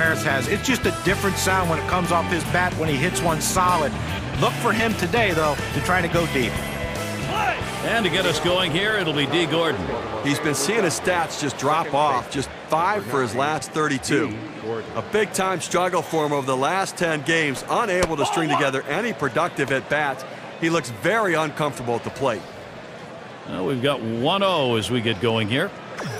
Maris has. It's just a different sound when it comes off his bat when he hits one solid. Look for him today, though, to try to go deep. And to get us going here, it'll be D. Gordon. He's been seeing his stats just drop off. Just 5 for his last 32. A big-time struggle for him over the last 10 games, unable to string together any productive at-bats. He looks very uncomfortable at the plate. Well, we've got 1-0 as we get going here.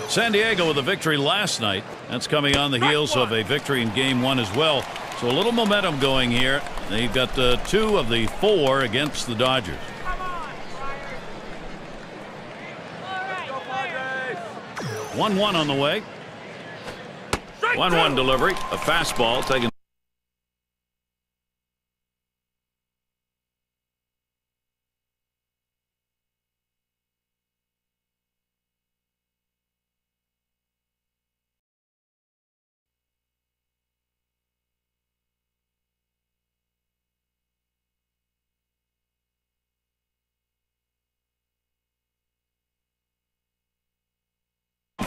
San Diego with a victory last night. That's coming on the heels of a victory in Game 1 as well. So a little momentum going here. They've got 2 of the 4 against the Dodgers. 1-1 on the way. 1-1 delivery. A fastball taken.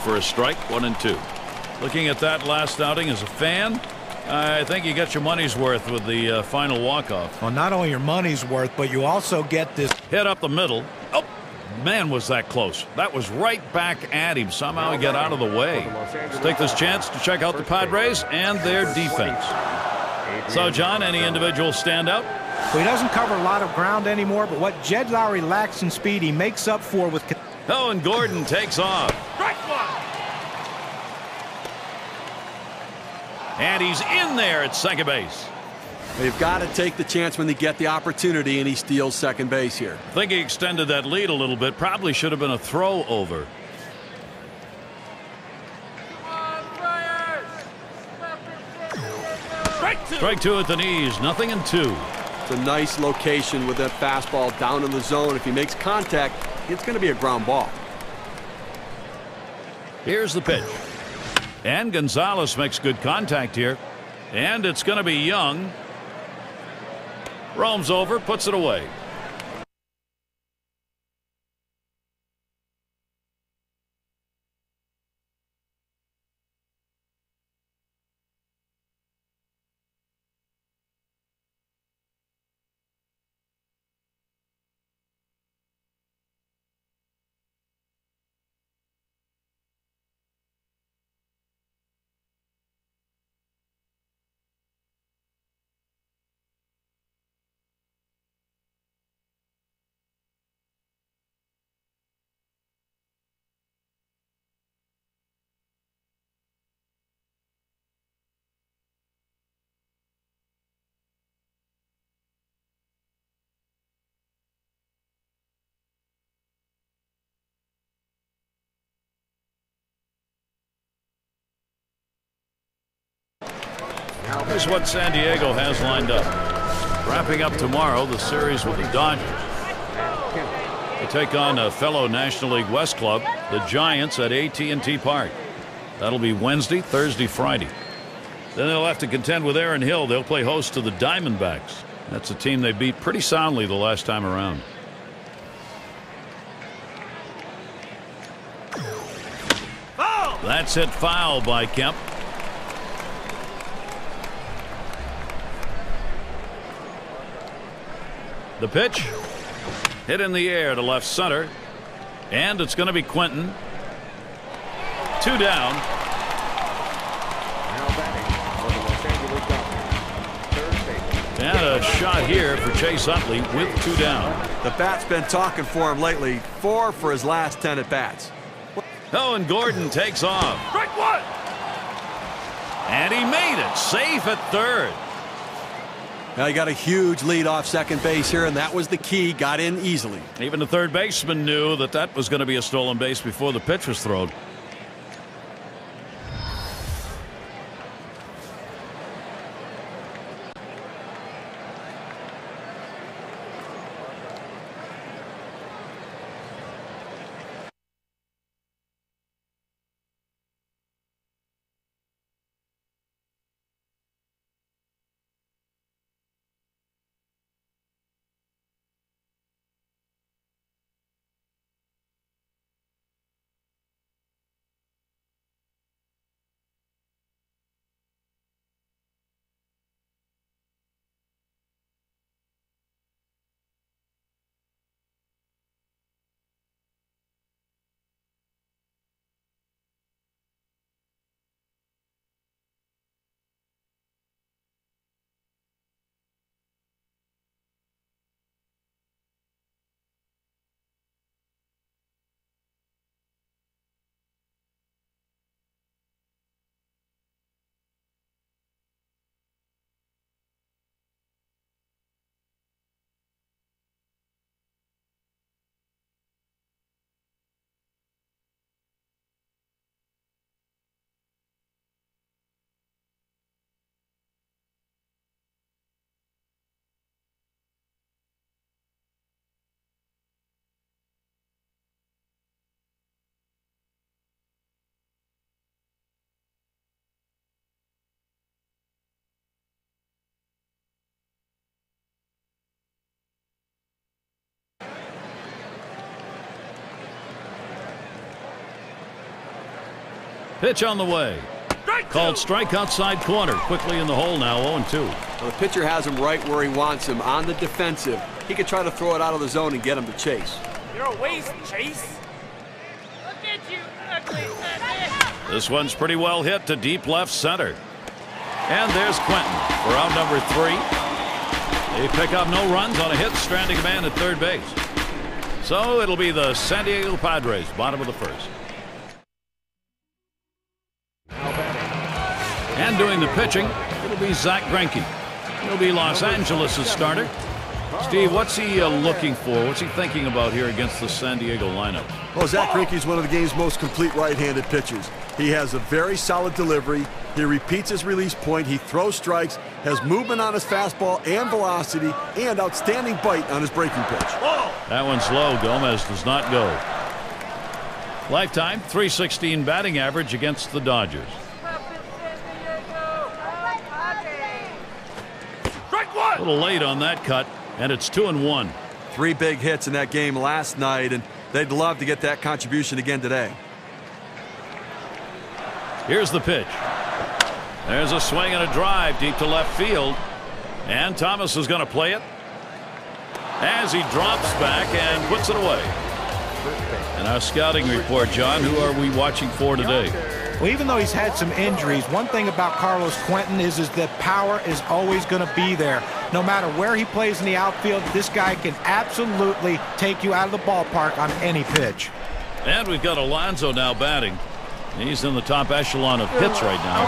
For a strike, 1-2. Looking at that last outing as a fan, I think you got your money's worth with the final walk-off. Well, not only your money's worth, but you also get this hit up the middle. Oh, man, was that close. That was right back at him. Somehow he got out of the way. Let's take this chance to check out the Padres and their defense. So, John, any individual standout? Well, he doesn't cover a lot of ground anymore, but what Jed Lowry lacks in speed, he makes up for with. Oh, and Gordon takes off. And he's in there at second base. They've got to take the chance when they get the opportunity, and he steals second base here. I think he extended that lead a little bit. Probably should have been a throw over. Strike 2 at the knees. 0-2. It's a nice location with that fastball down in the zone. If he makes contact, it's going to be a ground ball. Here's the pitch. And Gonzalez makes good contact here. And it's going to be Young. Roams over, puts it away. Here's what San Diego has lined up. Wrapping up tomorrow the series with the Dodgers. They take on a fellow National League West club, the Giants, at AT&T Park. That'll be Wednesday, Thursday, Friday. Then they'll have to contend with Aaron Hill. They'll play host to the Diamondbacks. That's a team they beat pretty soundly the last time around. That's hit foul by Kemp. The pitch hit in the air to left center, and it's going to be Quentin. 2 down. And a shot here for Chase Utley with 2 down. The bat's been talking for him lately. 4 for his last 10 at bats. Oh, and Gordon takes off. Strike 1. And he made it safe at third. Now he got a huge lead off second base here, and that was the key. Got in easily. Even the third baseman knew that that was going to be a stolen base before the pitch was thrown. Pitch on the way. Called strike outside corner. Quickly in the hole now, 0-2. Well, the pitcher has him right where he wants him, on the defensive. He could try to throw it out of the zone and get him to chase. You're a waste, Chase. Look at you, ugly. This one's pretty well hit to deep left center. And there's Quentin for out number 3. They pick up no runs on a hit, stranding a man at third base. So it'll be the San Diego Padres, bottom of the first. And doing the pitching, it'll be Zach Greinke. He'll be Los Angeles' starter. Steve, what's he looking for? What's he thinking about here against the San Diego lineup? Well, Zach Greinke is one of the game's most complete right-handed pitchers. He has a very solid delivery. He repeats his release point. He throws strikes, has movement on his fastball and velocity, and outstanding bite on his breaking pitch. That one's low. Gomez does not go. Lifetime .316 batting average against the Dodgers. A little late on that cut, and it's 2-1. 3 big hits in that game last night, and they'd love to get that contribution again today. Here's the pitch. There's a swing and a drive deep to left field, and Thomas is going to play it as he drops back and puts it away. And our scouting report, John, who are we watching for today? Well, even though he's had some injuries, one thing about Carlos Quentin is that power is always going to be there. No matter where he plays in the outfield, this guy can absolutely take you out of the ballpark on any pitch. And we've got Alonso now batting. He's in the top echelon of hits right now.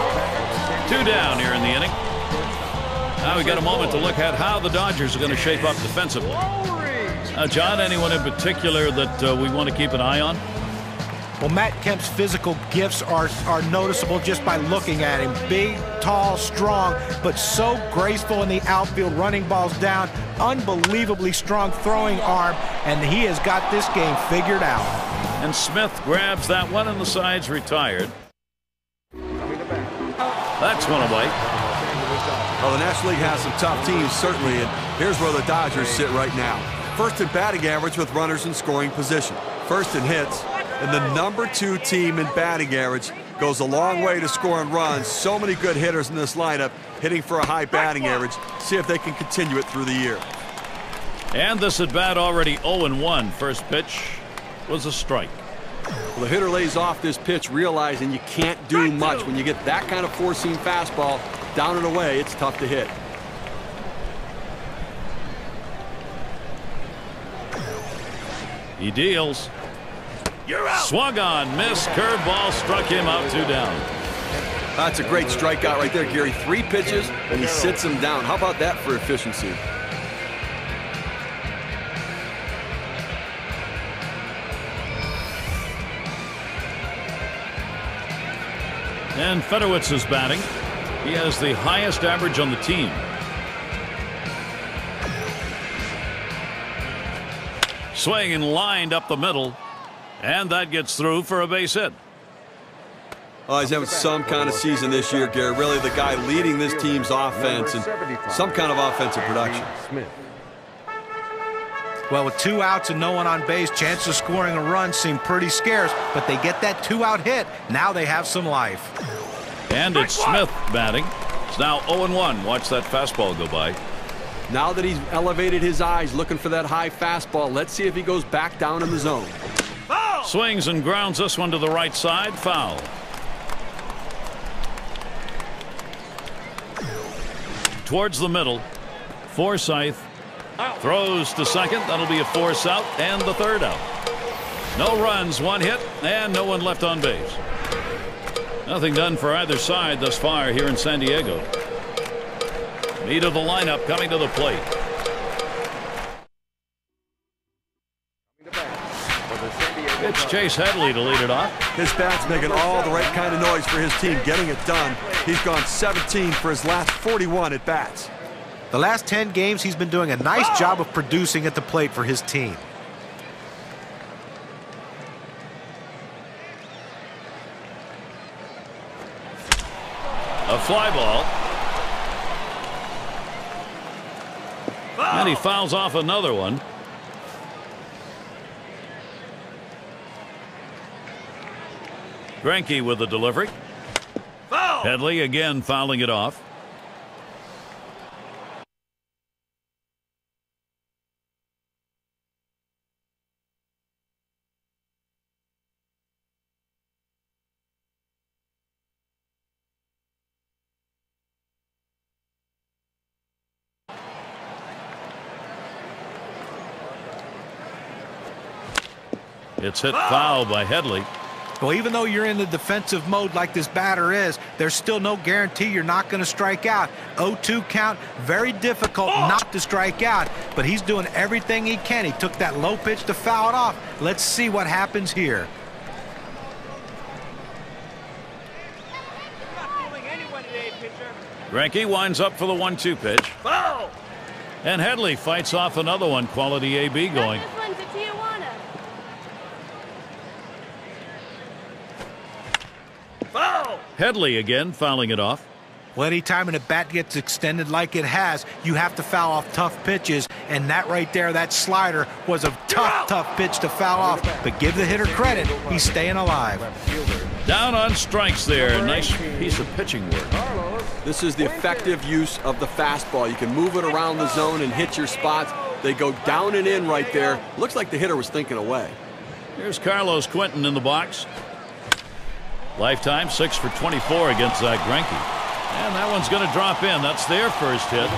2 down here in the inning. Now we got a moment to look at how the Dodgers are going to shape up defensively. John, anyone in particular that we want to keep an eye on? Well, Matt Kemp's physical gifts are noticeable just by looking at him. Big, tall, strong, but so graceful in the outfield, running balls down, unbelievably strong throwing arm, and he has got this game figured out. And Smith grabs that one, and the side's retired. That's one away. Well, the National League has some tough teams, certainly, and here's where the Dodgers sit right now. First in batting average with runners in scoring position. First in hits. And the number 2 team in batting average goes a long way to scoring runs. So many good hitters in this lineup hitting for a high batting average. See if they can continue it through the year. And this at bat already 0-1. First pitch was a strike. Well, the hitter lays off this pitch realizing you can't do much. When you get that kind of four-seam fastball down and away, it's tough to hit. He deals. Swung on, missed, curveball, struck him out, 2 down. That's a great strikeout right there, Gary. 3 pitches, and he sits him down. How about that for efficiency? And Fedorowicz is batting. He has the highest average on the team. Swing and lined up the middle. And that gets through for a base hit. Oh, he's having some kind of season this year, Gary. Really the guy leading this team's offense and some kind of offensive production. Well, with 2 outs and no one on base, chances of scoring a run seem pretty scarce, but they get that 2-out hit. Now they have some life. And it's Smith batting. It's now 0-1. Watch that fastball go by. Now that he's elevated his eyes looking for that high fastball, let's see if he goes back down in the zone. Swings and grounds this one to the right side. Foul. Towards the middle. Forsythe throws to second. That'll be a force out and the 3rd out. No runs, 1 hit, and no one left on base. Nothing done for either side thus far here in San Diego. Meat of the lineup coming to the plate. It's Chase Headley to lead it off. His bat's making all the right kind of noise for his team, getting it done. He's gone 17 for his last 41 at bats. The last 10 games, he's been doing a nice job of producing at the plate for his team. A fly ball. And he fouls off another one. Greinke with the delivery. Foul! Headley again fouling it off. It's hit foul by Headley. Well, even though you're in the defensive mode like this batter is, there's still no guarantee you're not going to strike out. 0-2 count, very difficult not to strike out, but he's doing everything he can. He took that low pitch to foul it off. Let's see what happens here. Greinke winds up for the 1-2 pitch. Foul! And Headley fights off another one. Quality AB going. This one's a Tijuana. Foul! Headley again fouling it off. Well, anytime a bat gets extended like it has, you have to foul off tough pitches, and that right there, that slider, was a tough pitch to foul off. But give the hitter credit, he's staying alive. Down on strikes there. Nice piece of pitching work. This is the effective use of the fastball. You can move it around the zone and hit your spots. They go down and in right there. Looks like the hitter was thinking away. Here's Carlos Quentin in the box. Lifetime 6 for 24 against Zach Greinke. And that one's going to drop in. That's their first hit.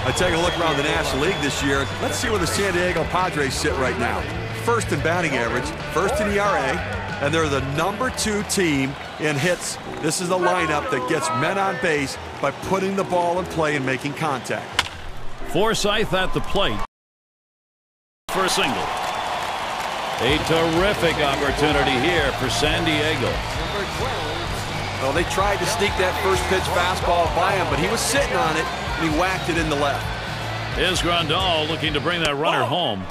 I take a look around the National League this year. Let's see where the San Diego Padres sit right now. First in batting average, first in ERA, and they're the #2 team in hits. This is a lineup that gets men on base by putting the ball in play and making contact. Forsythe at the plate for a single. A terrific opportunity here for San Diego. Well, they tried to sneak that first pitch fastball by him, but he was sitting on it, and he whacked it in the left. Here's Grandal looking to bring that runner home.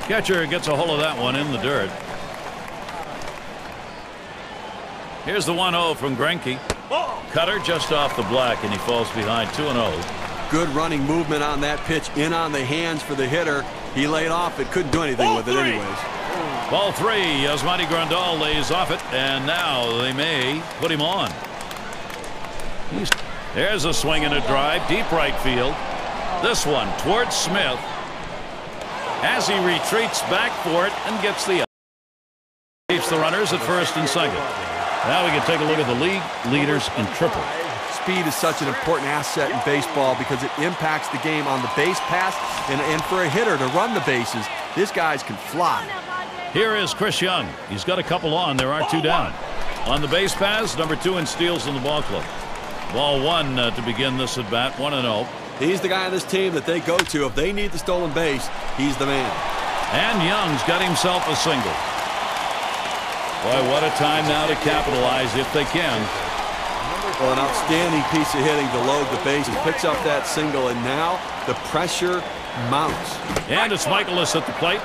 Catcher gets a hold of that one in the dirt. Here's the 1-0 from Greinke. Cutter just off the black, and he falls behind 2-0. Good running movement on that pitch, in on the hands for the hitter. He laid off it, couldn't do anything with it anyways. Ball 3, Yasmani Grandal lays off it, and now they may put him on. There's a swing and a drive, deep right field. This one towards Smith as he retreats back for it and gets the out. Keeps the runners at first and second. Now we can take a look at the league leaders in triple. Speed is such an important asset in baseball because it impacts the game on the base pass, and for a hitter to run the bases, these guys can fly. Here is Chris Young. He's got a couple on. There are 2 down. On the base paths, #2 in steals in the ball club. Ball 1 to begin this at bat, 1-0. He's the guy on this team that they go to. If they need the stolen base, he's the man. And Young's got himself a single. Boy, what a time now to capitalize if they can. Well, an outstanding piece of hitting to load the bases. Picks up that single, and now the pressure mounts. And it's Michaelis at the plate.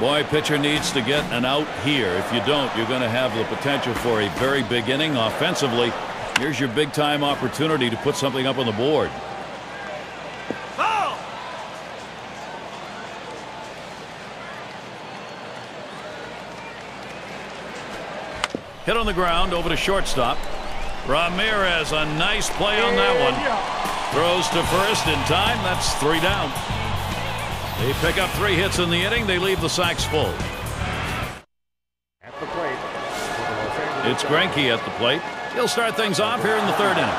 Boy, pitcher needs to get an out here. If you don't, you're going to have the potential for a very big inning offensively. Here's your big-time opportunity to put something up on the board. Foul! Hit on the ground over to shortstop. Ramirez, a nice play on that one. Throws to first in time. That's 3 down. They pick up 3 hits in the inning. They leave the sacks full. It's Greinke at the plate. He'll start things off here in the 3rd inning.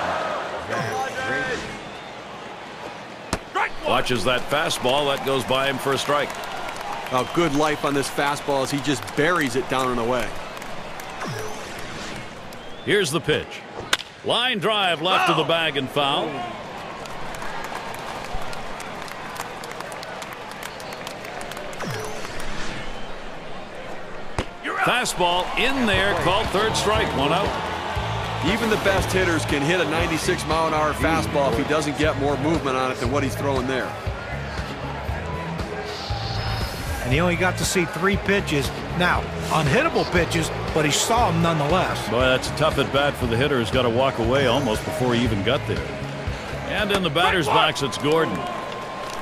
Watches that fastball. That goes by him for a strike. Oh, good life on this fastball as he just buries it down and away. Here's the pitch. Line drive left of the bag and foul. Fastball in there, called 3rd strike, 1 out. Even the best hitters can hit a 96-mile-an-hour fastball if he doesn't get more movement on it than what he's throwing there. And he only got to see 3 pitches. Now, unhittable pitches, but he saw them nonetheless. Boy, that's a tough at-bat for the hitter who's got to walk away almost before he even got there. And in the batter's box, it's Gordon.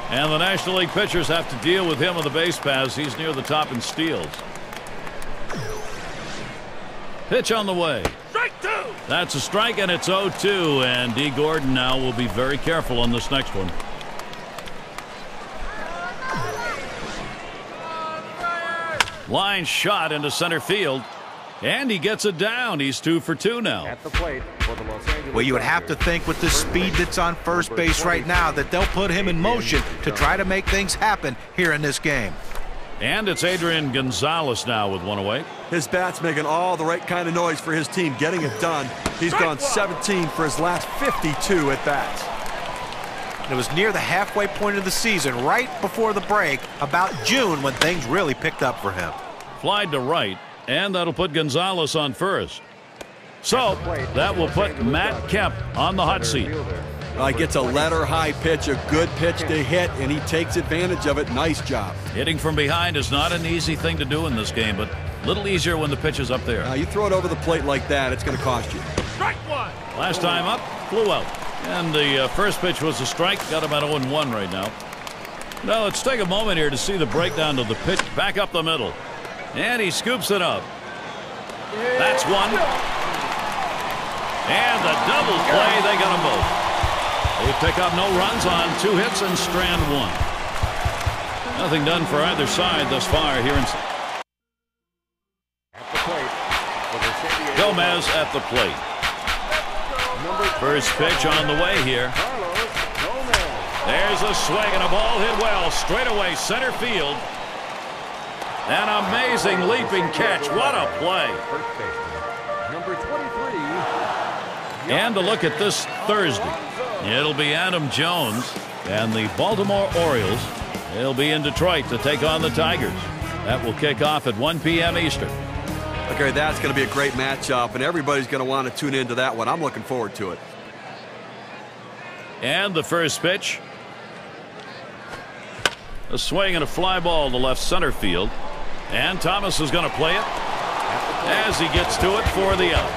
And the National League pitchers have to deal with him on the base paths. He's near the top in steals. Pitch on the way. Strike two. That's a strike, and it's 0-2. And D. Gordon now will be very careful on this next one. Line shot into center field. And he gets it down. He's 2 for 2 now. At the plate for the Los Angeles Well, you would have to think with the speed that's on first base right now that they'll put him in motion to try to make things happen here in this game. And it's Adrian Gonzalez now with one away. His bat's making all the right kind of noise for his team, getting it done. He's gone 17 for his last 52 at bats. It was near the halfway point of the season, right before the break, about June, when things really picked up for him. Flied to right, and that'll put Gonzalez on first. So that will put Matt Kemp on the hot seat. He gets a letter high pitch, a good pitch to hit, and he takes advantage of it. Nice job. Hitting from behind is not an easy thing to do in this game, but a little easier when the pitch is up there. You throw it over the plate like that, it's going to cost you. Strike one. Last time up, flew out. And the first pitch was a strike. Got him at 0-1 right now. Now let's take a moment here to see the breakdown of the pitch. Back up the middle. And he scoops it up. That's one. And the double play, they got them both. They pick up no runs on 2 hits and strand 1. Nothing done for either side thus far here in Gomez at the plate. First pitch on the way here. There's a swing and a ball hit well straight away center field. An amazing leaping catch. What a play. Number 23. And a look at this Thursday. It'll be Adam Jones and the Baltimore Orioles. They'll be in Detroit to take on the Tigers. That will kick off at 1 p.m. Eastern. Okay, that's going to be a great matchup, and everybody's going to want to tune into that one. I'm looking forward to it. And the first pitch. A swing and a fly ball to left center field. And Thomas is going to play it as he gets to it for the out.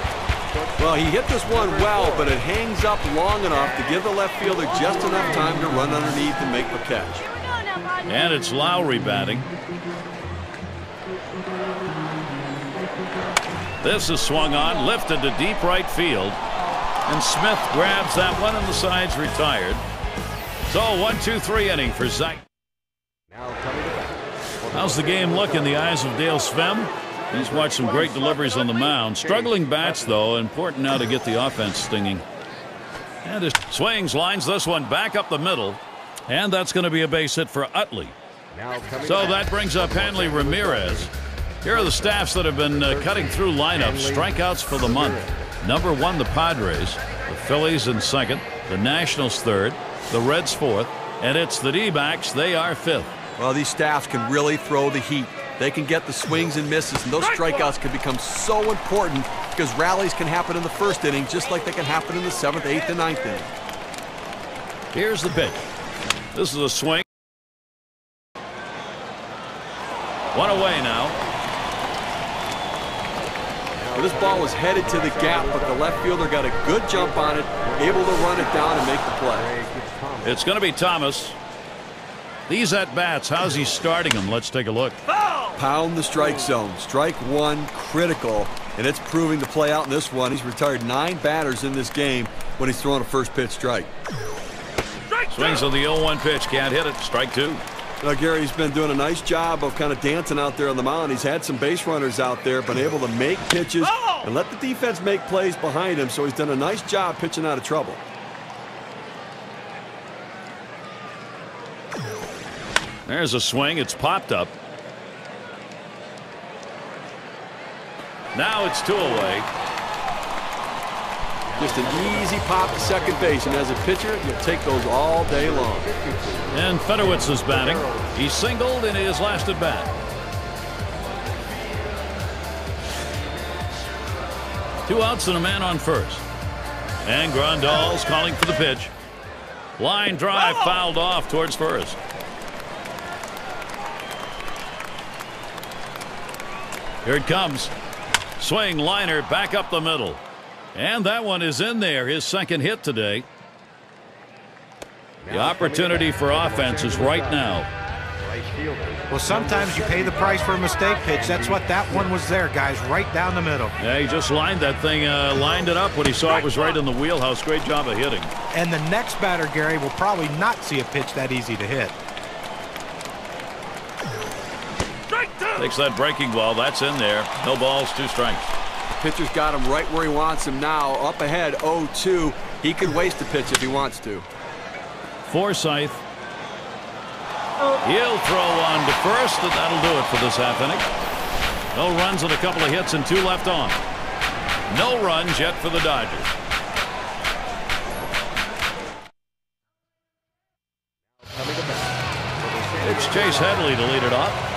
Well, he hit this one well, but it hangs up long enough to give the left fielder just enough time to run underneath and make the catch. And it's Lowry batting. This is swung on, lifted to deep right field. And Smith grabs that one, and the side's retired. So 1-2-3 inning for Zach. How's the game look in the eyes of Dale Svem? He's watched some great deliveries on the mound. Struggling bats, though. Important now to get the offense stinging. And his swings, lines this one back up the middle. And that's going to be a base hit for Utley. So that brings up Hanley Ramirez. Here are the staffs that have been cutting through lineups. Strikeouts for the month. Number 1, the Padres. The Phillies in second. The Nationals third. The Reds fourth. And it's the D-backs. They are fifth. Well, these staffs can really throw the heat. They can get the swings and misses, and those strikeouts can become so important because rallies can happen in the first inning just like they can happen in the 7th, 8th, and 9th inning. Here's the pitch. This is a swing. One away now. Well, this ball was headed to the gap, but the left fielder got a good jump on it, able to run it down and make the play. It's going to be Thomas. These at-bats, how's he starting them? Let's take a look. Pound the strike zone. Strike 1, critical, and it's proving to play out in this one. He's retired 9 batters in this game when he's throwing a first pitch strike. Swings on the 0-1 pitch, can't hit it. Strike 2. Gary's been doing a nice job of kind of dancing out there on the mound. He's had some base runners out there, been able to make pitches and let the defense make plays behind him, so he's done a nice job pitching out of trouble. There's a swing. It's popped up. Now it's 2 away. Just an easy pop to second base, and as a pitcher, you'll take those all day long. And Fedorowicz is batting. He singled in his last at bat. 2 outs and a man on first. And Grandal's calling for the pitch. Line drive fouled off towards first. Here it comes. Swing, liner, back up the middle. And that one is in there, his second hit today. The opportunity for offense is right now. Well, sometimes you pay the price for a mistake pitch. That's what that one was there, guys, right down the middle. Yeah, he just lined that thing, lined it up when he saw it was right in the wheelhouse. Great job of hitting. And the next batter, Gary, will probably not see a pitch that easy to hit. Takes that breaking ball. That's in there. No balls, 2 strikes. Pitcher's got him right where he wants him now. Up ahead, 0-2. He could waste a pitch if he wants to. Forsythe. He'll throw on to first, and that'll do it for this half inning. No runs and a couple of hits and 2 left on. No runs yet for the Dodgers. It's Chase Headley to lead it off.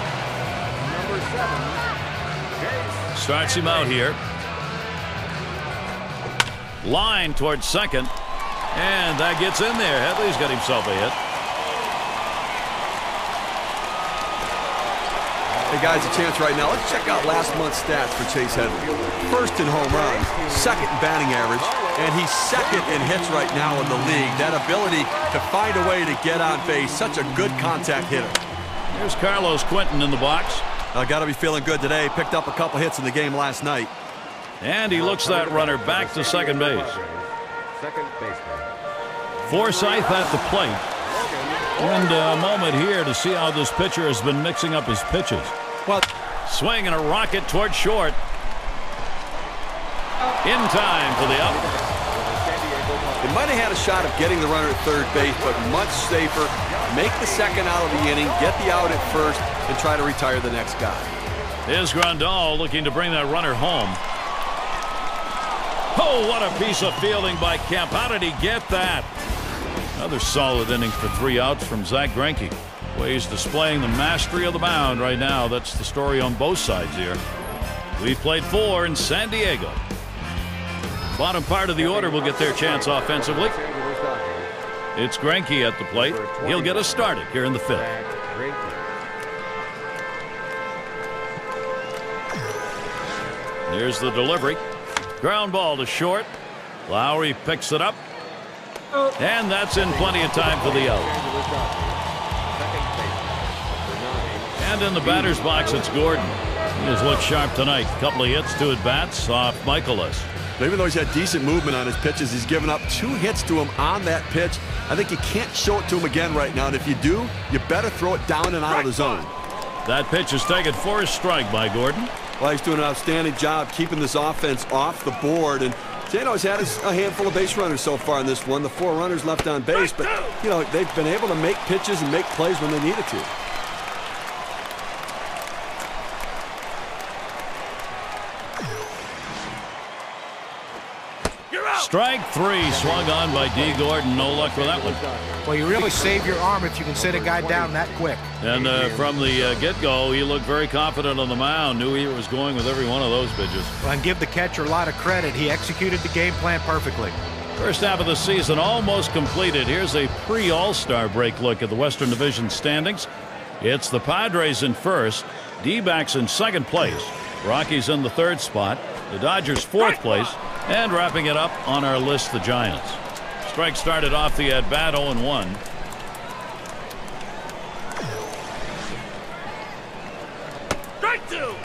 Starts him out here. Line towards second. And that gets in there. Headley's got himself a hit. Hey guys, a chance right now. Let's check out last month's stats for Chase Headley. First in home runs, second in batting average, and he's second in hits right now in the league. That ability to find a way to get on base, such a good contact hitter. Here's Carlos Quentin in the box. Got to be feeling good today. Picked up a couple hits in the game last night. And he looks that runner back to second base. Second baseman. Forsythe at the plate. And a moment here to see how this pitcher has been mixing up his pitches. Well, swing and a rocket towards short. In time for the out. They might have had a shot of getting the runner at third base, but much safer. Make the second out of the inning, get the out at first, and try to retire the next guy. Here's Grandal looking to bring that runner home. Oh, what a piece of fielding by Kemp. How did he get that? Another solid inning for 3 outs from Zach Greinke. Well, he's displaying the mastery of the mound right now. That's the story on both sides here. We've played 4 in San Diego. Bottom part of the order will get their chance offensively. It's Greinke at the plate. He'll get us started here in the 5th. Here's the delivery. Ground ball to short. Lowry picks it up. And that's in plenty of time for the out. And in the batter's box, it's Gordon. He has looked sharp tonight. Couple of hits, 2 at-bats off Michaelis. Even though he's had decent movement on his pitches, he's given up 2 hits to him on that pitch. I think you can't show it to him again right now. And if you do, you better throw it down and out of the zone. That pitch is taken for a strike by Gordon. Well, he's doing an outstanding job keeping this offense off the board. And Jano's had a handful of base runners so far in this one. The 4 runners left on base. But, you know, they've been able to make pitches and make plays when they needed to. Strike 3 swung on by D. Gordon. No luck with that one. Well, you really save your arm if you can sit a guy down that quick. And from the get-go, he looked very confident on the mound. Knew he was going with every one of those pitches. Well, and give the catcher a lot of credit. He executed the game plan perfectly. First half of the season almost completed. Here's a pre-All-Star break look at the Western Division standings. It's the Padres in first, D-backs in second place, Rockies in the 3rd spot, the Dodgers 4th place, and wrapping it up on our list, the Giants. Strike started off the at-bat 0-1.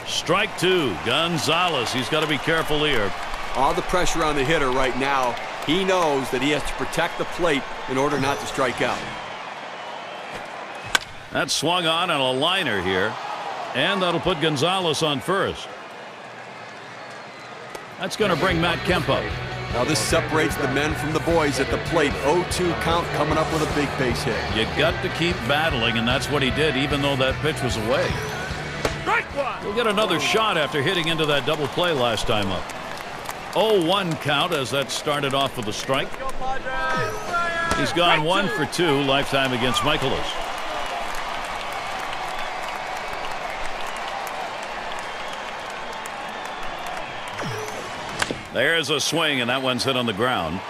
Strike 2. Gonzalez. He's got to be careful here. All the pressure on the hitter right now. He knows that he has to protect the plate in order not to strike out. That swung on a liner here. And that'll put Gonzalez on first. That's going to bring Matt Kemp up. Now this separates the men from the boys at the plate. 0-2 count, coming up with a big base hit. You got to keep battling, and that's what he did, even though that pitch was away. He'll get another shot after hitting into that double play last time up. 0-1 count as that started off with a strike. He's gone 1 for 2 lifetime against Michaelis. There's a swing, and that one's hit on the ground.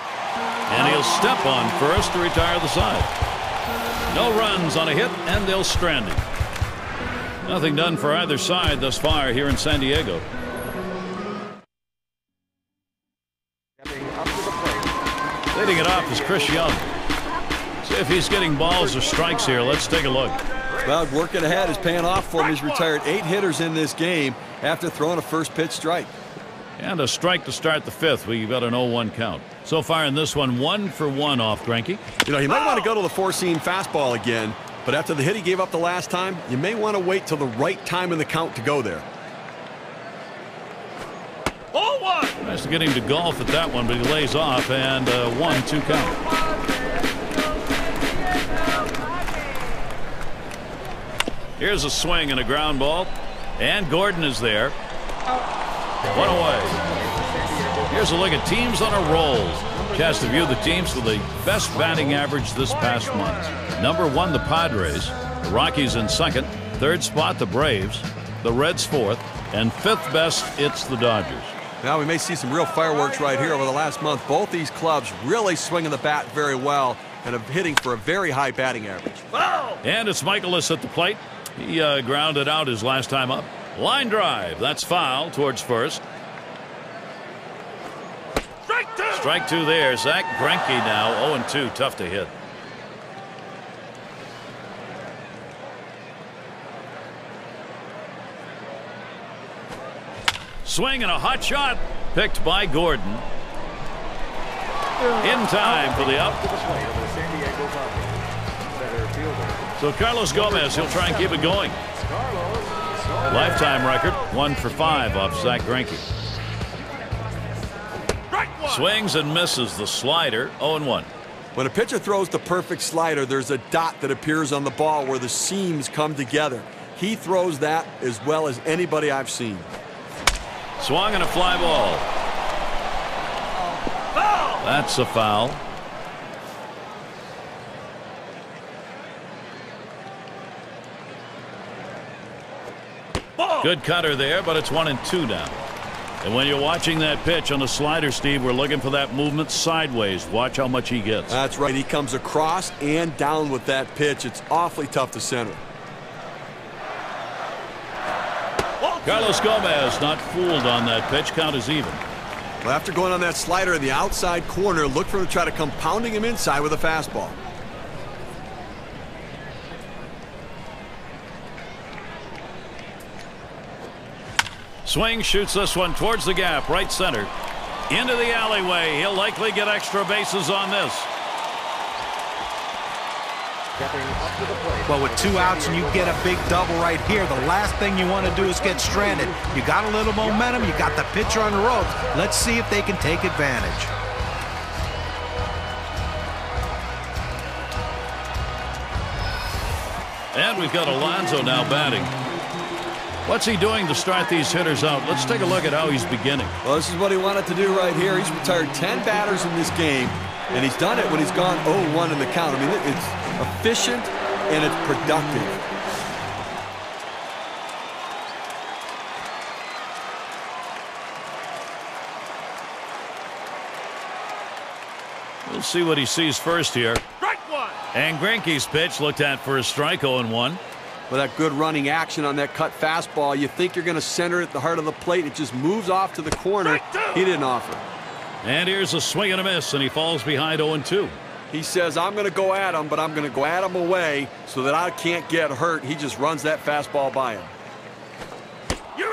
And he'll step on first to retire the side. No runs on a hit, and they'll strand him. Nothing done for either side thus far here in San Diego. Leading it off is Chris Young. See if he's getting balls or strikes here. Let's take a look. Well, working ahead is paying off for him. He's retired 8 hitters in this game after throwing a first pitch strike. And a strike to start the 5th. We've got an 0-1 count. So far in this one, 1 for 1 off Greinke. You know, he might want to go to the four-seam fastball again, but after the hit he gave up the last time, you may want to wait till the right time in the count to go there. 0-1. Nice to get him to golf at that one, but he lays off, and 1-2 count. Here's a swing and a ground ball, and Gordon is there. 1 away. Here's a look at teams on a roll. Chance to view the teams with the best batting average this past month. Number 1, the Padres. The Rockies in 2nd. 3rd spot, the Braves. The Reds 4th. And 5th best, it's the Dodgers. Now we may see some real fireworks right here over the last month. Both these clubs really swinging the bat very well and hitting for a very high batting average. And it's Michaelis at the plate. He grounded out his last time up. Line drive. That's foul towards first. Strike 2 there. Zach Greinke now 0-2. Tough to hit. Swing and a hot shot. Picked by Gordon. In time for the out. So Carlos Gomez, he'll try and keep it going. Lifetime record 1 for 5 off Zach Greinke. Swings and misses the slider. 0-1. When a pitcher throws the perfect slider, there's a dot that appears on the ball where the seams come together. He throws that as well as anybody I've seen. Swung and a fly ball. That's a foul. Good cutter there, but it's 1-2 now. And when you're watching that pitch on the slider, Steve, we're looking for that movement sideways. Watch how much he gets. That's right. He comes across and down with that pitch. It's awfully tough to center. Carlos Gomez not fooled on that pitch. Count is even. Well, after going on that slider in the outside corner, look for him to try to come pounding him inside with a fastball. Swing, shoots this one towards the gap, right center. Into the alleyway. He'll likely get extra bases on this. Well, with 2 outs and you get a big double right here, the last thing you want to do is get stranded. You got a little momentum. You got the pitcher on the ropes. Let's see if they can take advantage. And we've got Alonso now batting. What's he doing to start these hitters out? Let's take a look at how he's beginning. Well, this is what he wanted to do right here. He's retired 10 batters in this game, and he's done it when he's gone 0-1 in the count. I mean, it's efficient and it's productive. We'll see what he sees first here. And Greinke's pitch looked at for a strike. 0-1. With that good running action on that cut fastball, you think you're going to center it at the heart of the plate. It just moves off to the corner. He didn't offer. And here's a swing and a miss, and he falls behind 0-2. He says, I'm going to go at him, but I'm going to go at him away so that I can't get hurt. He just runs that fastball by him.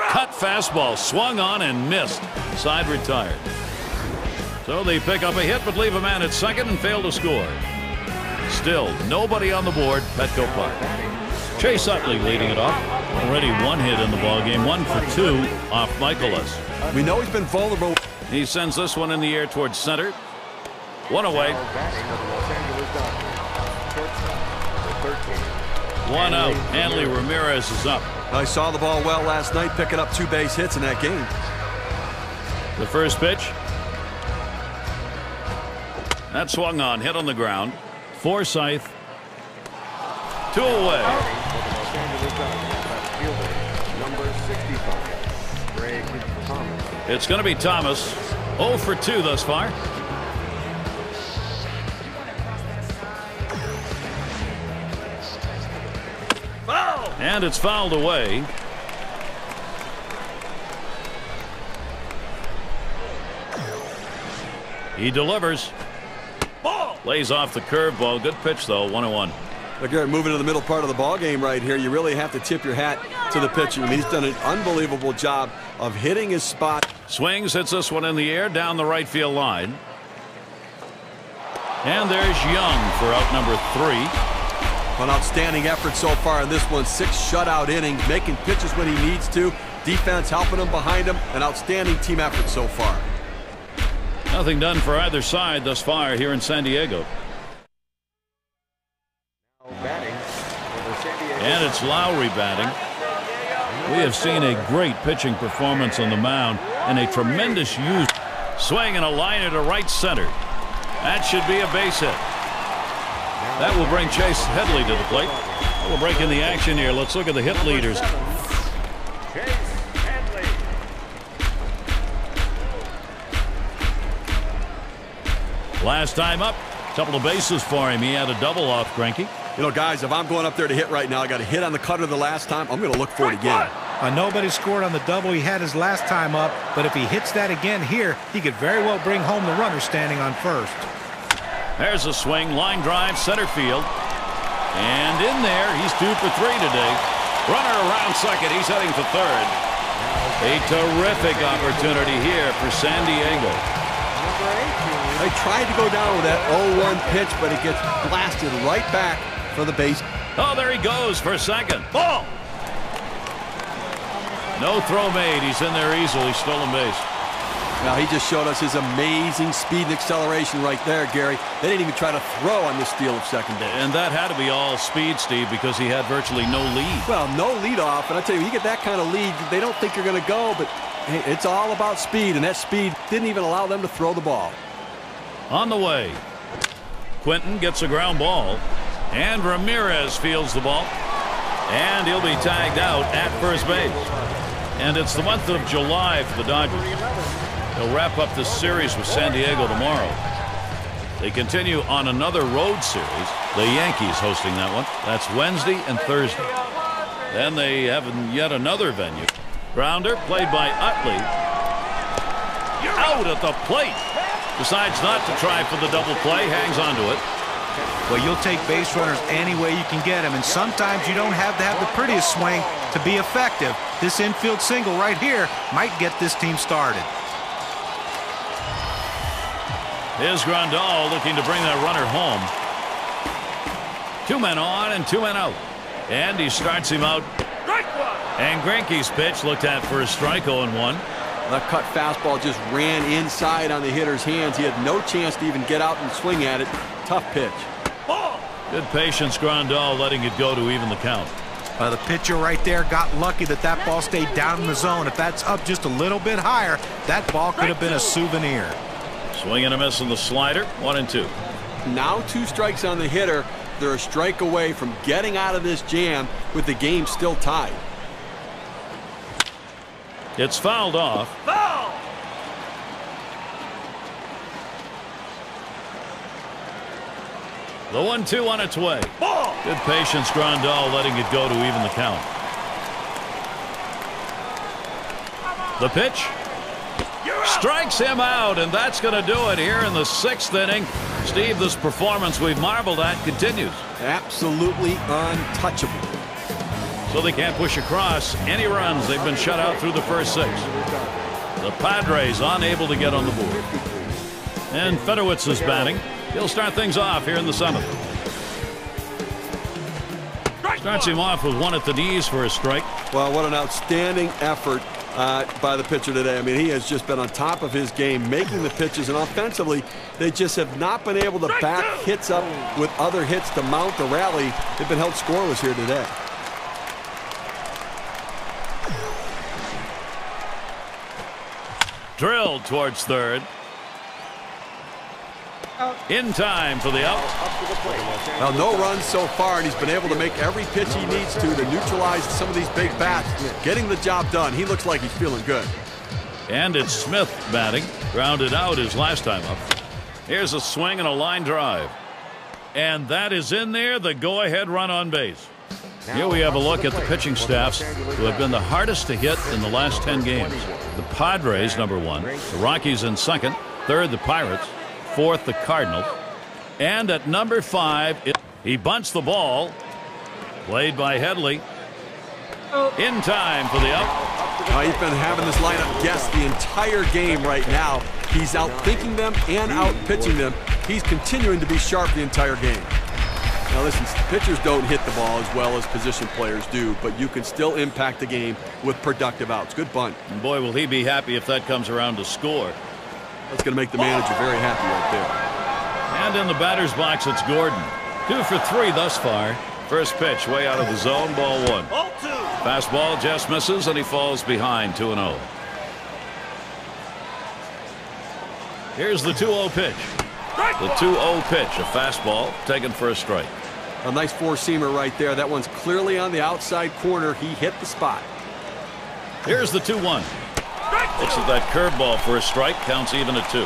Cut fastball, swung on and missed. Side retired. So they pick up a hit, but leave a man at second and fail to score. Still, nobody on the board, Petco Park. Chase Utley leading it off. Already 1 hit in the ballgame, 1 for 2 off Michaelis. We know he's been vulnerable. He sends this one in the air towards center. 1 away. 1 out. Hanley Ramirez is up. I saw the ball well last night, picking up 2 base hits in that game. The first pitch. That swung on, hit on the ground. Forsythe. 2 away. It's going to be Thomas. 0 for 2 thus far. And it's fouled away. He delivers. Lays off the curveball. Good pitch, though. 1-1. Again, moving to the middle part of the ball game right here, you really have to tip your hat to the pitcher. I mean, he's done an unbelievable job of hitting his spot. Swings, hits this one in the air down the right field line. And there's Young for out number 3. An outstanding effort so far in this one. 6 shutout innings, making pitches when he needs to. Defense helping him behind him. An outstanding team effort so far. Nothing done for either side thus far here in San Diego. And it's Lowry batting. We have seen a great pitching performance on the mound and a tremendous use. Swing and a liner to right center. That should be a base hit. That will bring Chase Headley to the plate. We'll break in the action here. Let's look at the hit leaders. Last time up, a couple of bases for him. He had a double off Greinke. You know, guys, if I'm going up there to hit right now, I got a hit on the cutter the last time. I'm going to look for it again. Nobody scored on the double he had his last time up, but if he hits that again here, he could very well bring home the runner standing on first. There's a swing, line drive, center field. And in there, he's 2 for 3 today. Runner around second, he's heading for third. A terrific opportunity here for San Diego. They tried to go down with that 0-1 pitch, but it gets blasted right back for the base. Oh, there he goes for second. Ball! No throw made. He's in there easily. Stolen base. Now, he just showed us his amazing speed and acceleration right there, Gary. They didn't even try to throw on this steal of second base. And that had to be all speed, Steve, because he had virtually no lead. Well, no lead off. And I tell you, you get that kind of lead, they don't think you're going to go, but hey, it's all about speed, and that speed didn't even allow them to throw the ball. On the way. Quinton gets a ground ball, and Ramirez fields the ball, and he'll be tagged out at first base. And it's the month of July for the Dodgers. They'll wrap up this series with San Diego tomorrow. They continue on another road series. The Yankees hosting that one. That's Wednesday and Thursday. Then they have yet another venue. Grounder played by Utley. Out at the plate. Decides not to try for the double play. Hangs on to it. Well, you'll take base runners any way you can get them, and sometimes you don't have to have the prettiest swing to be effective. This infield single right here might get this team started. Here's Grandal looking to bring that runner home. 2 men on and 2 men out. And he starts him out. And Greinke's pitch looked at for a strike, 0-1. That cut fastball just ran inside on the hitter's hands. He had no chance to even get out and swing at it. Tough pitch. Good patience, Grandal, letting it go to even the count. The pitcher right there got lucky that that ball stayed down in the zone. If that's up just a little bit higher, that ball could have been a souvenir. Swing and a miss on the slider. 1-2. Now 2 strikes on the hitter. They're a strike away from getting out of this jam with the game still tied. It's fouled off. Foul! The 1-2 on its way. Ball! Good patience, Grandal, letting it go to even the count. The pitch. Strikes him out, and that's going to do it here in the 6th inning. Steve, this performance we've marveled at continues. Absolutely untouchable. So they can't push across any runs. They've been shut out through the first 6. The Padres unable to get on the board. And Fedorowicz is batting. He'll start things off here in the 7th. Starts him off with 1 at the knees for a strike. Well, what an outstanding effort by the pitcher today. I mean, he has just been on top of his game, making the pitches, and offensively, they just have not been able to back hits up with other hits to mount the rally. They've been held scoreless here today. Drilled towards third. In time for the out. Now, no runs so far, and he's been able to make every pitch he needs to neutralize some of these big bats. Getting the job done. He looks like he's feeling good. And it's Smith batting. Grounded out his last time up. Here's a swing and a line drive. And that is in there, the go-ahead run on base. Here we have a look at the pitching staffs who have been the hardest to hit in the last 10 games. The Padres, number 1. The Rockies in 2nd. 3rd, the Pirates. 4th, the Cardinals. And at number 5, He bunts the ball. Played by Headley. In time for the out. He's been having this lineup guess the entire game right now. He's out thinking them and out pitching them. He's continuing to be sharp the entire game. Now listen, pitchers don't hit the ball as well as position players do, but you can still impact the game with productive outs. Good bunt. And boy, will he be happy if that comes around to score. That's going to make the manager very happy right there. And in the batter's box, it's Gordon. 2 for 3 thus far. First pitch way out of the zone, ball 1. Fastball just misses, and he falls behind 2-0. Here's the 2-0 pitch. The 2-0 pitch, a fastball taken for a strike. A nice four-seamer right there. That one's clearly on the outside corner. He hit the spot. Here's the 2-1. Looks at that curveball for a strike. Counts even at 2.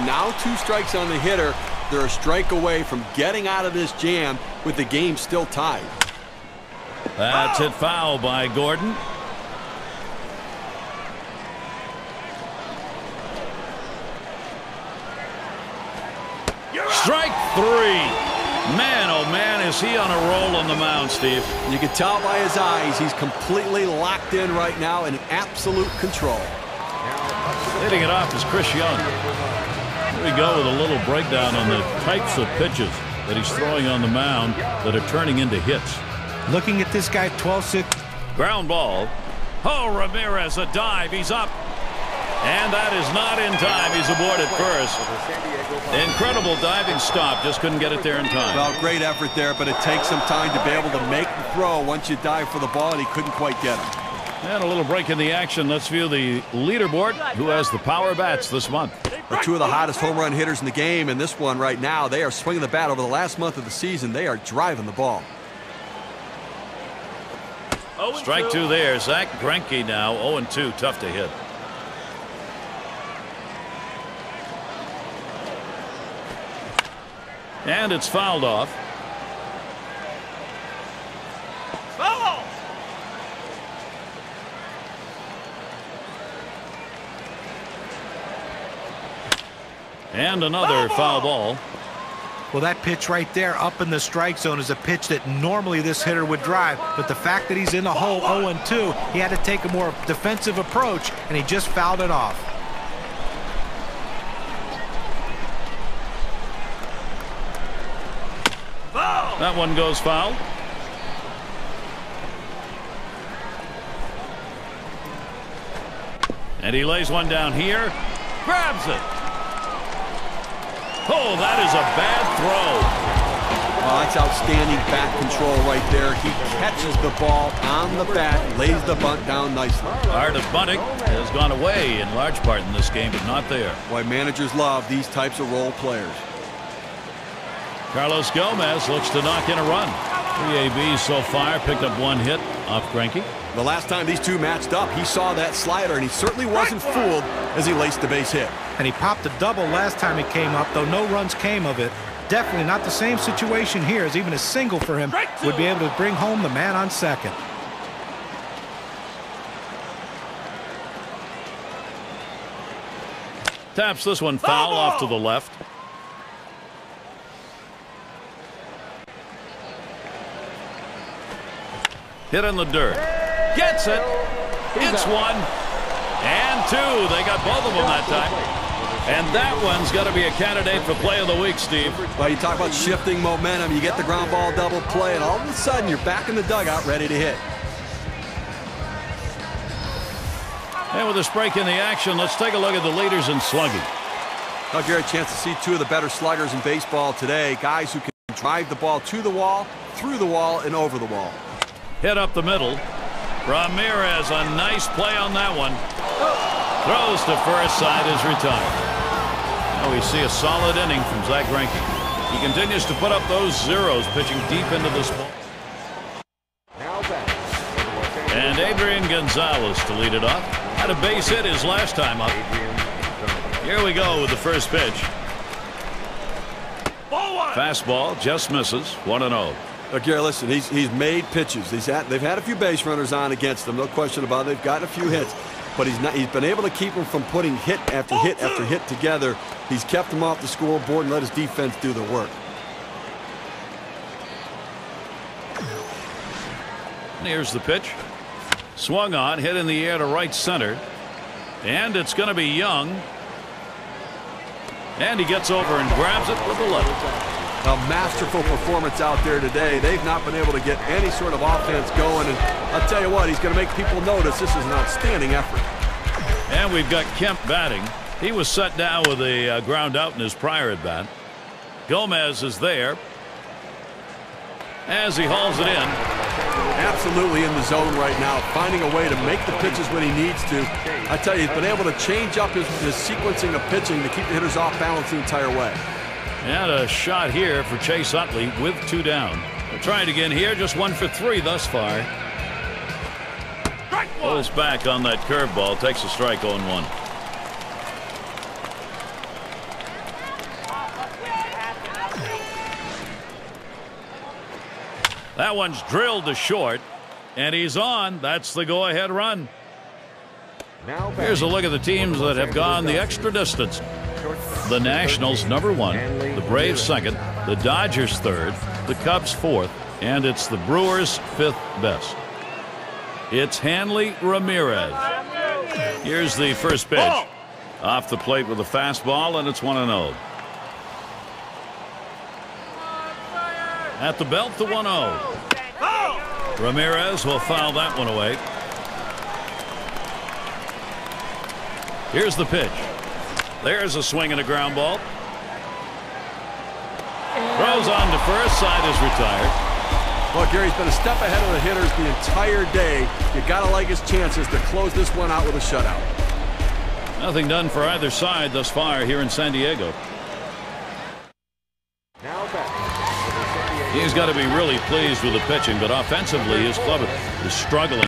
Now 2 strikes on the hitter. They're a strike away from getting out of this jam with the game still tied. That's hit foul by Gordon. Strike 3. Man, oh man, is he on a roll on the mound, Steve. You can tell by his eyes he's completely locked in right now and in absolute control. Hitting it off is Chris Young. Here we go with a little breakdown on the types of pitches that he's throwing on the mound that are turning into hits. Looking at this guy, 12-6. Ground ball. Oh, Ramirez, a dive. He's up. And that is not in time. He's aboard at first. Incredible diving stop. Just couldn't get it there in time. Well, great effort there, but it takes some time to be able to make the throw once you dive for the ball, and he couldn't quite get it. And a little break in the action. Let's view the leaderboard. Who has the power bats this month? They're 2 of the hottest home run hitters in the game, and this one right now, they are swinging the bat over the last month of the season. They are driving the ball. Strike 2 there. Zach Greinke now 0-2. Tough to hit. And it's fouled off. Foul! And another foul ball. Well, that pitch right there up in the strike zone is a pitch that normally this hitter would drive. But the fact that he's in the hole 0-2, he had to take a more defensive approach, and he just fouled it off. That one goes foul. And he lays one down here. Grabs it. Oh, that is a bad throw. Well, that's outstanding bat control right there. He catches the ball on the bat, lays the bunt down nicely. Art of bunting has gone away in large part in this game, but not there. Why managers love these types of role players. Carlos Gomez looks to knock in a run. 3 ABs so far, picked up 1 hit off Greinke. The last time these two matched up, he saw that slider, and he certainly wasn't fooled as he laced the base hit. And he popped a double last time he came up, though no runs came of it. Definitely not the same situation here, as even a single for him would be able to bring home the man on second. Taps this one foul off to the left. Hit in the dirt. Gets it. It's 1 and 2. They got both of them that time. And that one's got to be a candidate for play of the week, Steve. Well, you talk about shifting momentum. You get the ground ball double play, and all of a sudden you're back in the dugout ready to hit. And with this break in the action, let's take a look at the leaders in slugging. I'll get a chance to see 2 of the better sluggers in baseball today. Guys who can drive the ball to the wall, through the wall, and over the wall. Hit up the middle. Ramirez, a nice play on that one. Throws to first, side is retired. Now we see a solid inning from Zach Greinke. He continues to put up those zeros, pitching deep into this ball. And Adrian Gonzalez to lead it off. Had a base hit his last time up. Here we go with the first pitch. Fastball just misses. 1-0. Gary, listen, he's made pitches. They've had a few base runners on against him, no question about it. They've gotten a few hits, but he's been able to keep them from putting hit after hit after hit together. He's kept them off the scoreboard and let his defense do the work. Here's the pitch. Swung on, hit in the air to right center. And it's going to be Young. And he gets over and grabs it with the left. A masterful performance out there today. They've not been able to get any sort of offense going. And I'll tell you what, he's going to make people notice this is an outstanding effort. And we've got Kemp batting. He was set down with a ground out in his prior at bat. Gomez is there as he hauls it in. Absolutely in the zone right now, finding a way to make the pitches when he needs to. I tell you, he's been able to change up his sequencing of pitching to keep the hitters off balance the entire way. And a shot here for Chase Utley with 2 down. We'll try it again here. Just 1 for 3 thus far. Pulls back on that curveball. Takes a strike 0-1. That one's drilled to short. And he's on. That's the go-ahead run. Here's a look at the teams that have gone the extra distance. The Nationals #1, the Braves 2nd, the Dodgers 3rd, the Cubs 4th, and it's the Brewers 5th best. It's Hanley Ramirez. Here's the first pitch. Off the plate with a fastball, and it's 1-0. At the belt, the 1-0. Ramirez will foul that one away. Here's the pitch. There's a swing and a ground ball. Throws on to first. Side is retired. Well, Gary's been a step ahead of the hitters the entire day. You got to like his chances to close this one out with a shutout. Nothing done for either side thus far here in San Diego. He's got to be really pleased with the pitching, but offensively his club is struggling.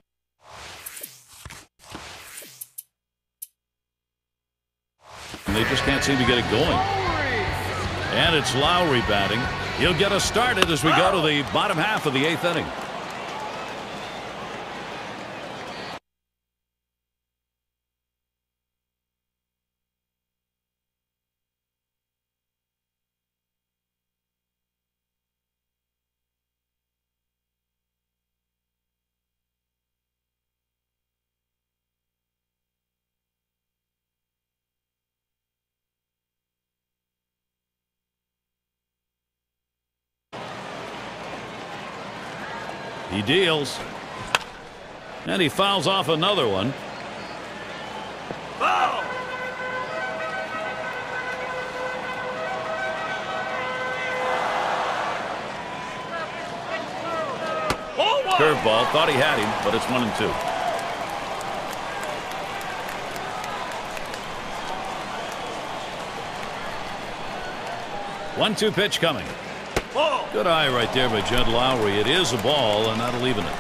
They just can't seem to get it going. And it's Lowry batting. He'll get us started as we go to the bottom half of the 8th inning. He deals. And he fouls off another one. Curveball. Thought he had him, but it's 1-2. One-two pitch coming. Good eye right there by Jed Lowry. It is a ball, and that'll even it.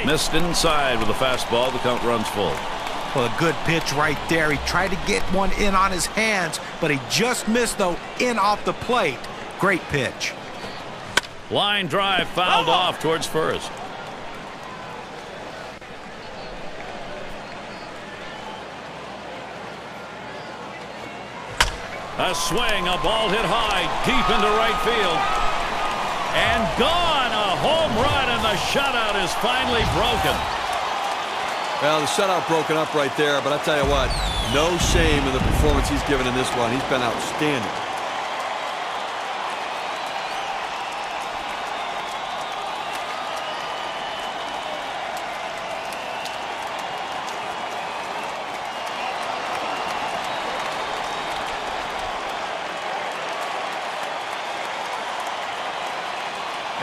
Missed inside with a fastball. The count runs full. Well, a good pitch right there. He tried to get one in on his hands, but he just missed, though, in off the plate. Great pitch. Line drive fouled off towards first. A swing, a ball hit high, deep into right field. And gone, a home run, and the shutout is finally broken. Well, the shutout broken up right there, but I tell you what, no shame in the performance he's given in this one. He's been outstanding.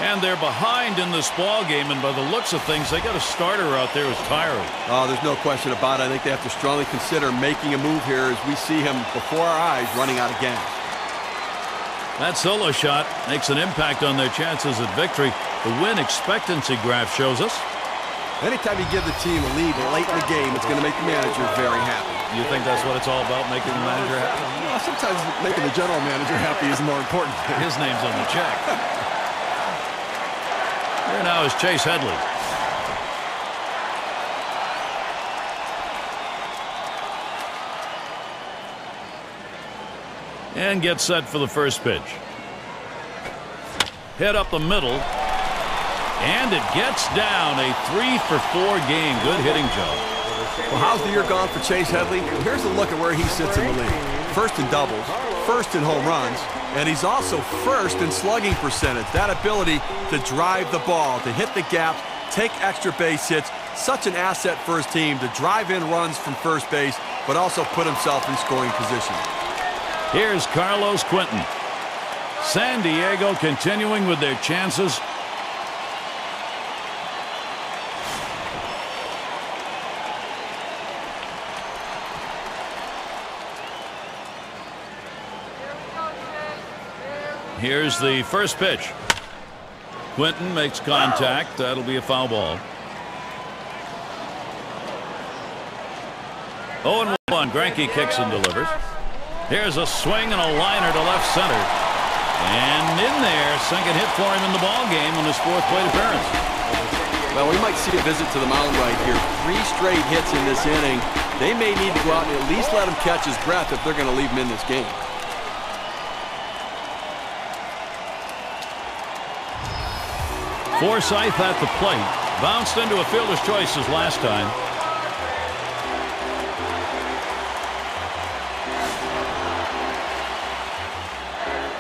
And they're behind in this ball game, and by the looks of things, they got a starter out there who's tiring. Oh, there's no question about it. I think they have to strongly consider making a move here as we see him before our eyes running out of gas. That solo shot makes an impact on their chances at victory. The win expectancy graph shows us. Anytime you give the team a lead late in the game, it's going to make the manager very happy. You think that's what it's all about, making the manager happy? Well, sometimes making the general manager happy is more important. His name's on the check. Here now is Chase Headley. And gets set for the first pitch. Hit up the middle. And it gets down. A 3-for-4 game. Good hitting job. Well, how's the year gone for Chase Headley? Here's a look at where he sits in the league. First in doubles, first in home runs, and he's also first in slugging percentage. That ability to drive the ball, to hit the gaps, take extra base hits, such an asset for his team to drive in runs from first base, but also put himself in scoring position. Here's Carlos Quentin. San Diego continuing with their chances. Here's the first pitch. Quentin makes contact. That'll be a foul ball. 0-1. Greinke kicks and delivers. Here's a swing and a liner to left center. And in there, second hit for him in the ball game on his fourth plate appearance. Well, we might see a visit to the mound right here. 3 straight hits in this inning. They may need to go out and at least let him catch his breath if they're going to leave him in this game. Forsythe at the plate. Bounced into a fielder's choices last time.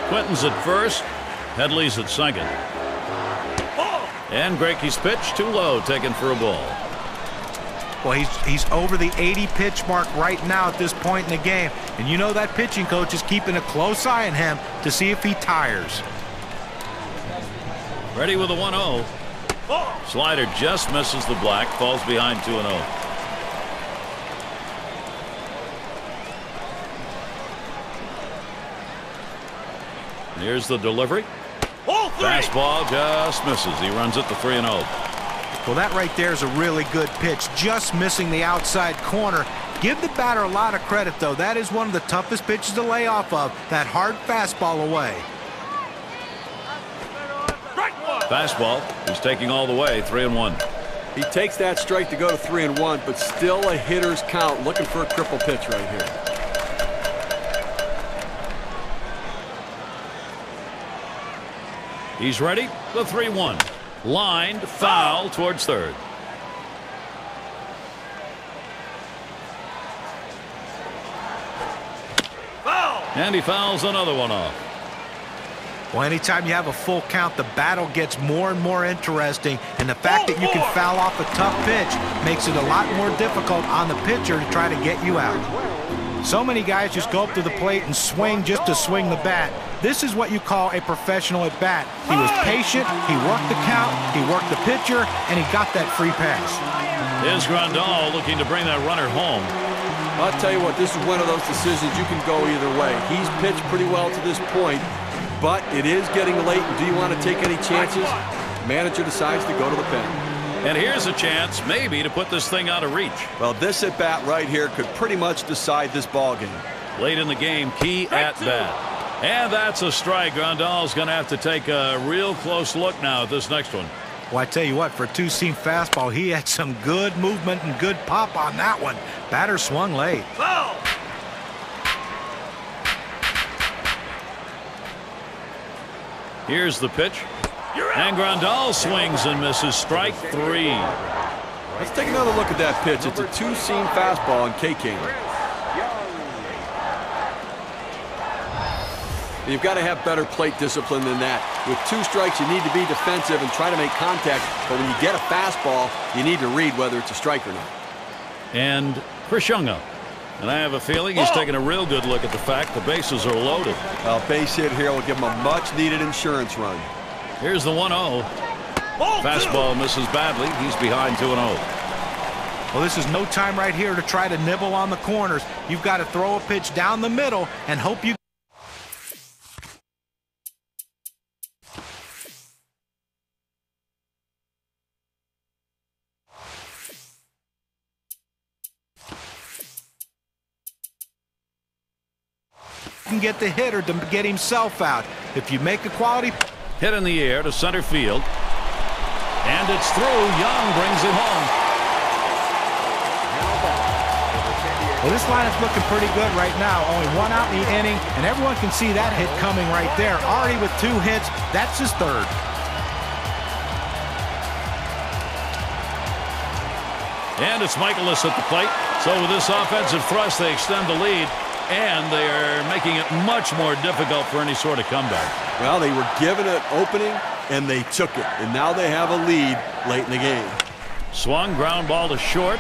Quentin's at first. Headley's at second. And Greinke's pitch too low, taken for a ball. Well, he's over the 80 pitch mark right now at this point in the game. And you know that pitching coach is keeping a close eye on him to see if he tires. Ready with a 1-0. Slider just misses the black, falls behind 2-0. Here's the delivery. Fastball just misses. He runs it to 3-0. Well, that right there is a really good pitch, just missing the outside corner. Give the batter a lot of credit, though. That is one of the toughest pitches to lay off of, that hard fastball away. Fastball. He's taking all the way. 3-1. He takes that strike to go to 3-1, but still a hitter's count. Looking for a triple pitch right here. He's ready. The 3-1. Lined, foul towards third. And he fouls another one off. Well, anytime you have a full count, the battle gets more and more interesting, and the fact that you can foul off a tough pitch makes it a lot more difficult on the pitcher to try to get you out. So many guys just go up to the plate and swing just to swing the bat. This is what you call a professional at bat. He was patient, he worked the count, he worked the pitcher, and he got that free pass. Here's Grandal looking to bring that runner home. I'll tell you what, this is one of those decisions you can go either way. He's pitched pretty well to this point, but it is getting late. Do you want to take any chances? Manager decides to go to the pen. And here's a chance maybe to put this thing out of reach. Well, this at bat right here could pretty much decide this ball game. Late in the game, key at bat. And that's a strike. Grandal's going to have to take a real close look now at this next one. Well, I tell you what, for a two-seam fastball, he had some good movement and good pop on that one. Batter swung late. Foul! Here's the pitch. And Grandal swings and misses. Strike 3. Let's take another look at that pitch. It's a two-seam fastball in K-King. You've got to have better plate discipline than that. With 2 strikes, you need to be defensive and try to make contact. But when you get a fastball, you need to read whether it's a strike or not. And Chris Young up. And I have a feeling he's taking a real good look at the fact the bases are loaded. Well, base hit here will give him a much-needed insurance run. Here's the 1-0. Fastball misses badly. He's behind 2-0. Well, this is no time right here to try to nibble on the corners. You've got to throw a pitch down the middle and hope you can get the hitter to get himself out. If you make a quality hit in the air to center field, and it's through. Young brings it home. Well, this lineup's looking pretty good right now. Only one out in the inning, and everyone can see that hit coming right there. Already with 2 hits, that's his 3rd. And it's Michaelis at the plate. So with this offensive thrust, they extend the lead, and they are making it much more difficult for any sort of comeback. Well, they were given an opening, and they took it. And now they have a lead late in the game. Swung, ground ball to short.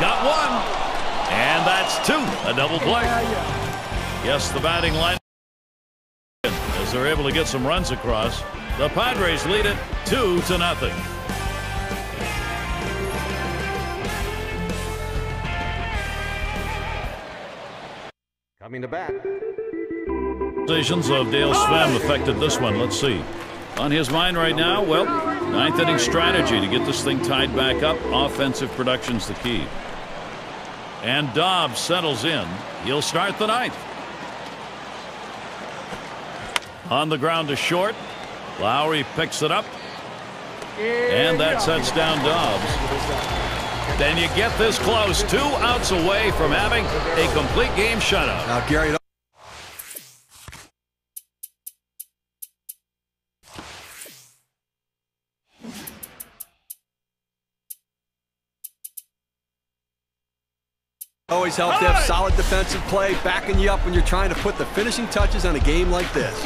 Got 1. And that's 2. A double play. Yes, the batting line as they're able to get some runs across. The Padres lead it 2-0. Coming to bat. Decisions of Dale Svem affected this one. Let's see. On his mind right now, well, 9th inning strategy to get this thing tied back up. Offensive production's the key. And Dobbs settles in. He'll start the 9th. On the ground to short. Lowry picks it up. And that sets down Dobbs. Then you get this close. 2 outs away from having a complete game shutout. Now, Gary, always helps to have solid defensive play, backing you up when you're trying to put the finishing touches on a game like this.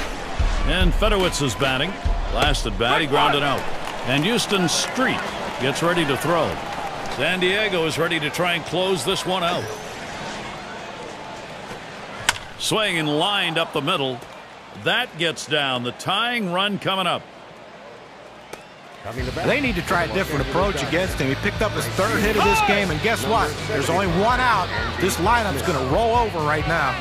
And Fedowitz is batting. Last at bat, he grounded out. And Houston Street gets ready to throw. San Diego is ready to try and close this one out. Swing and lined up the middle. That gets down. The tying run coming up. They need to try a different approach against him. He picked up his 3rd hit of this game, and guess what? There's only 1 out. This lineup's going to roll over right now.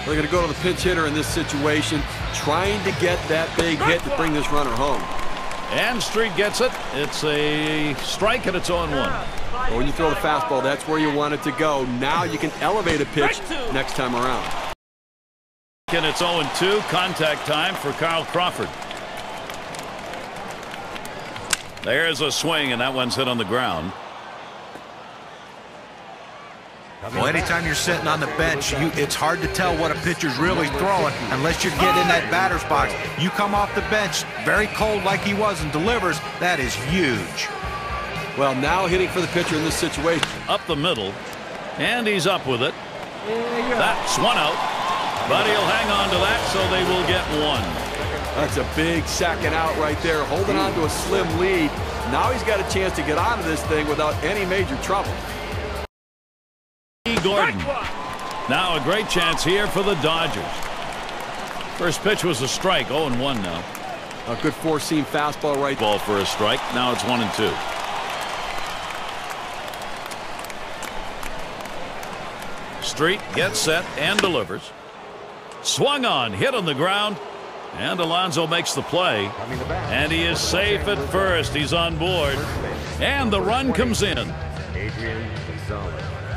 They're going to go to the pinch hitter in this situation, trying to get that big hit to bring this runner home. And Street gets it. It's a strike, and it's 0-1. But when you throw the fastball, that's where you want it to go. Now you can elevate a pitch next time around. And it's 0-2. Contact time for Kyle Crawford. There's a swing, and that one's hit on the ground. Well, anytime you're sitting on the bench, it's hard to tell what a pitcher's really throwing unless you're getting in that batter's box. You come off the bench very cold like he was and delivers, that is huge. Well, now hitting for the pitcher in this situation. Up the middle, and he's up with it. That's 1 out, but he'll hang on to that, so they will get 1. That's a big second out right there, holding on to a slim lead. Now he's got a chance to get out of this thing without any major trouble. Gordon. Now a great chance here for the Dodgers. First pitch was a strike. 0-1 now. A good 4-seam fastball right. Ball for a strike. Now it's 1-2. Street gets set and delivers. Swung on, hit on the ground. And Alonso makes the play. And he is safe at first. He's on board. And the run comes in.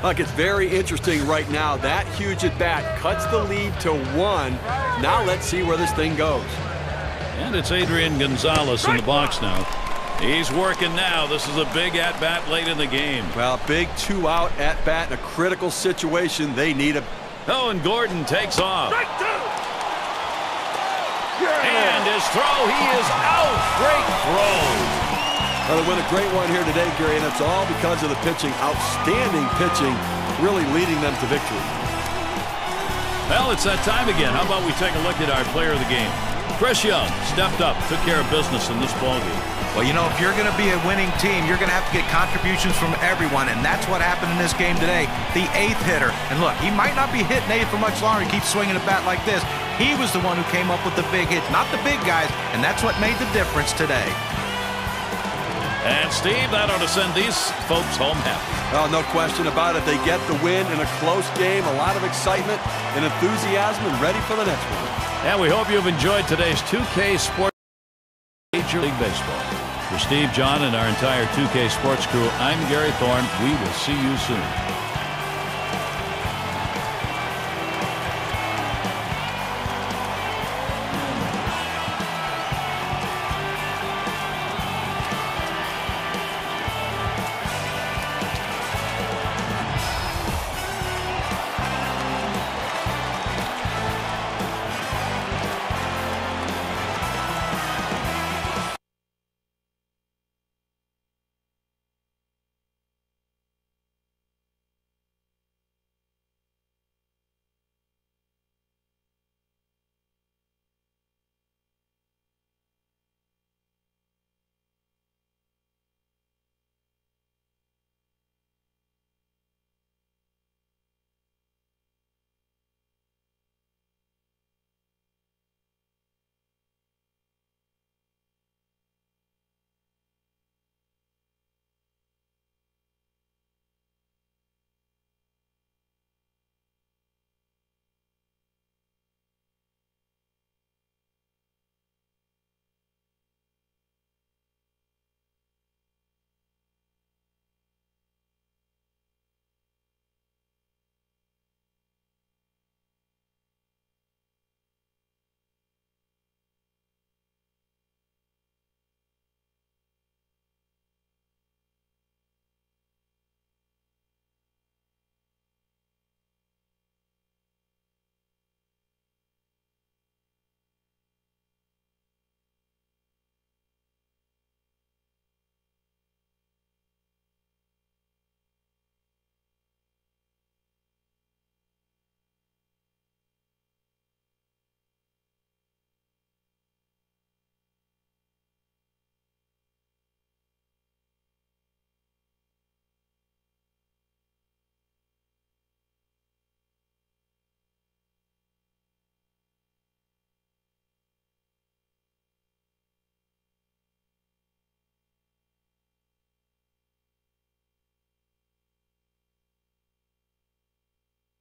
Look, it's very interesting right now. That huge at bat cuts the lead to 1. Now let's see where this thing goes. And it's Adrian Gonzalez in the box now. He's working now. This is a big at bat late in the game. Well, big 2-out at bat in a critical situation. They need a. Oh, and Gordon takes off. And his throw, he is out. Great throw. Well, they win a great one here today, Gary, and it's all because of the pitching. Outstanding pitching, really leading them to victory. Well, it's that time again. How about we take a look at our player of the game? Chris Young stepped up, took care of business in this ballgame. Well, you know, if you're going to be a winning team, you're going to have to get contributions from everyone, and that's what happened in this game today. The 8th hitter. And look, he might not be hitting 8 for much longer. He keeps swinging a bat like this. He was the one who came up with the big hits, not the big guys, and that's what made the difference today. And, Steve, that ought to send these folks home happy. Oh, no question about it. They get the win in a close game, a lot of excitement and enthusiasm, and ready for the next one. And we hope you've enjoyed today's 2K Sports Major League Baseball. For Steve, John, and our entire 2K Sports crew, I'm Gary Thorne. We will see you soon.